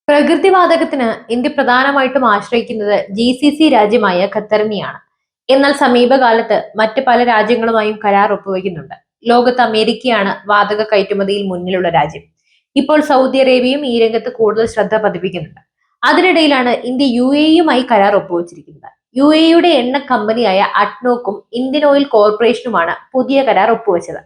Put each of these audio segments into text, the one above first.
പ്രകൃതിവാതകത്തിന് India പ്രധാനമായിട്ടും ആശ്രയിക്കുന്നത് GCC രാജ്യമായ ഖത്തറിനെയാണ്. എന്നാൽ സമീപകാലത്ത് മറ്റ് പല രാജ്യങ്ങളുമായും കരാർ ഒപ്പുവെക്കുന്നുണ്ട്. ലോകത്ത് അമേരിക്കയാണ് വാതക കയറ്റുമതിയിൽ മുന്നിലുള്ള രാജ്യം. ഇപ്പോൾ സൗദി അറേബ്യയും ഈ രംഗത്ത് കൂടുതൽ ശ്രദ്ധ പതിപ്പിക്കുന്നുണ്ട്. അതിനിടയിലാണ് ഇന്ത്യ UAE-യുമായി കരാർ ഒപ്പുവെച്ചിരിക്കുന്നത്. UAE-യുടെ എണ്ണ കമ്പനിയായ അഡ്നോക്കും ഇന്ത്യൻ ഓയിൽ കോർപ്പറേഷനുമാണ് പുതിയ കരാർ ഒപ്പുവെച്ചത്.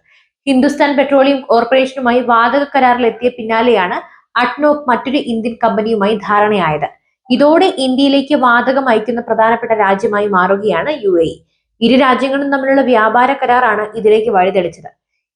ഹിന്ദുസ്ഥാൻ പെട്രോളിയം കോർപ്പറേഷനുമായി വാതക കരാറിലെത്തിയ പിന്നാലെയാണ് അഡ്നോക് മറ്റൊരു ഇന്ത്യൻ കമ്പനിയുമായി ധാരണയായത്. ഇതോടെ ഇന്ത്യയിലേക്ക് വാതകം അയക്കുന്ന പ്രധാനപ്പെട്ട രാജ്യമായി മാറുകയാണ് UAE. ഇരു രാജ്യങ്ങളും തമ്മിലുള്ള വ്യാപാര കരാറാണ് ഇതിലേക്ക് വഴിതെളിച്ചത്.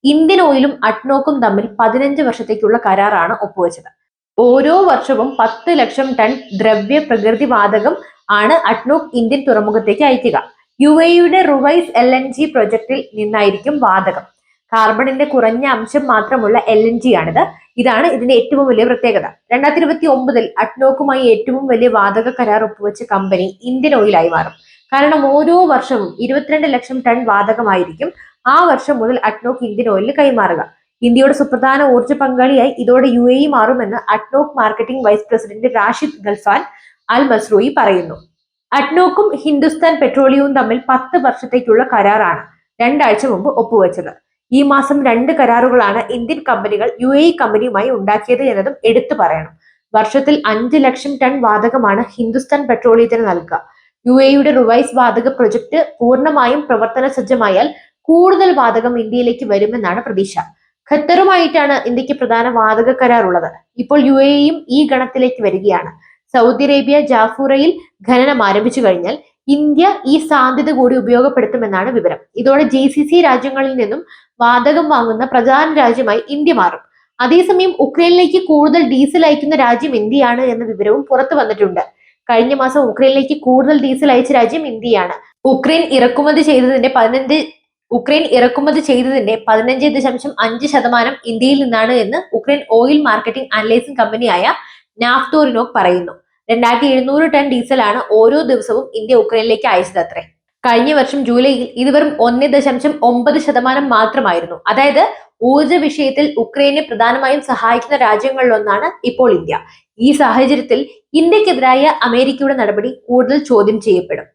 ഇന്ത്യൻ ഓയിലും അഡ്നോക്കും തമ്മിൽ 15 വർഷത്തേക്കുള്ള കരാറാണ് ഒപ്പുവെച്ചത്. ഓരോ വർഷവും 10 ലക്ഷം ടൺ ദ്രവ്യ പ്രകൃതി വാതകം ആണ് അഡ്നോക് ഇന്ത്യൻ തുറമുഖത്തേക്ക് അയക്കുക. UAE-യുടെ റുവൈസ് LNG പ്രൊജക്ടിൽ നിന്നായിരിക്കും വാതകം. കാർബണിന്റെ കുറഞ്ഞ അംശം മാത്രമുള്ള LNG ആണിത്. ഇതാണ് ഇതിന്റെ ഏറ്റവും വലിയ പ്രത്യേകത. 2029-ൽ അഡ്നോക്കുമായി ഏറ്റവും വലിയ വാതക കരാർ ഒപ്പുവെച്ച കമ്പനി ഇന്ത്യൻ ഓയിലായി മാറും. കാരണം ഓരോ വർഷവും 22 ലക്ഷം ടൺ വാതകമായിരിക്കും ആ വർഷം മുതൽ അഡ്നോക്ക് ഇന്ത്യൻ ഓയിലിന് കൈമാറുക. ഇന്ത്യയുടെ സുപ്രധാന ഊർജ്ജ പങ്കാളിയായി ഇതോടെ UAE മാറുമെന്ന് ADNOC marketing vice president Rashid Galfan Al Mazrouei പറയുന്നു. അഡ്നോക്കും ഹിന്ദുസ്ഥാൻ പെട്രോളിയവും തമ്മിൽ 10 വർഷത്തേക്കുള്ള കരാറാണ് 2 ആഴ്ച മുമ്പ് ഒപ്പുവെച്ചത്. ഈ മാസം 2 കരാറുകളാണ് ഇന്ത്യൻ കമ്പനികൾ UAE കമ്പനിയുമായി ഉണ്ടാക്കിയത് എന്നതും എടുത്തു പറയണം. വർഷത്തിൽ 5 ലക്ഷം ടൺ വാതകമാണ് ഹിന്ദുസ്ഥാൻ പെട്രോളിയത്തിന് നൽകുക. UAE-യുടെ റുവൈസ് വാതക പ്രൊജക്ട് പൂർണ്ണമായും പ്രവർത്തന സജ്ജമായാൽ കൂടുതൽ വാതകം ഇന്ത്യയിലേക്ക് വരുമെന്നാണ് പ്രതീക്ഷ. ഖത്തറുമായിട്ടാണ് ഇന്ത്യക്ക് പ്രധാന വാതക കരാർ ഉള്ളത്. ഇപ്പോൾ UAE-യും ഈ ഗണത്തിലേക്ക് വരികയാണ്. സൗദി അറേബ്യ ജാഫൂറയിൽ ഖനനം ആരംഭിച്ചു കഴിഞ്ഞാൽ ഇന്ത്യ ഈ സാധ്യത കൂടി ഉപയോഗപ്പെടുത്തുമെന്നാണ് വിവരം. ഇതോടെ GCC രാജ്യങ്ങളിൽ നിന്നും വാതകം വാങ്ങുന്ന പ്രധാന രാജ്യമായി ഇന്ത്യ മാറും. അതേസമയം ഉക്രൈനിലേക്ക് കൂടുതൽ ഡീസൽ അയക്കുന്ന രാജ്യം ഇന്ത്യയാണ് എന്ന വിവരവും പുറത്തു വന്നിട്ടുണ്ട്. കഴിഞ്ഞ മാസം ഉക്രൈനിലേക്ക് കൂടുതൽ ഡീസൽ അയച്ച രാജ്യം ഇന്ത്യയാണ്. ഉക്രൈൻ ഇറക്കുമതി ചെയ്തതിന്റെ 15.5% ഇന്ത്യയിൽ നിന്നാണ് എന്ന് ഉക്രൈൻ ഓയിൽ മാർക്കറ്റിംഗ് അനലൈസിംഗ് കമ്പനിയായ നാഫ്തോറിനോക് പറയുന്നു. 2700 ടൺ ഡീസലാണ് ഓരോ ദിവസവും ഇന്ത്യ ഉക്രൈനിലേക്ക് അയച്ചതത്രേ. കഴിഞ്ഞ വർഷം ജൂലൈയിൽ ഇത് വെറും 1.9% മാത്രമായിരുന്നു. അതായത് ഊർജ വിഷയത്തിൽ ഉക്രൈനെ പ്രധാനമായും സഹായിക്കുന്ന രാജ്യങ്ങളിലൊന്നാണ് ഇപ്പോൾ ഇന്ത്യ. ഈ സാഹചര്യത്തിൽ ഇന്ത്യക്കെതിരായ അമേരിക്കയുടെ നടപടി കൂടുതൽ ചോദ്യം ചെയ്യപ്പെടും.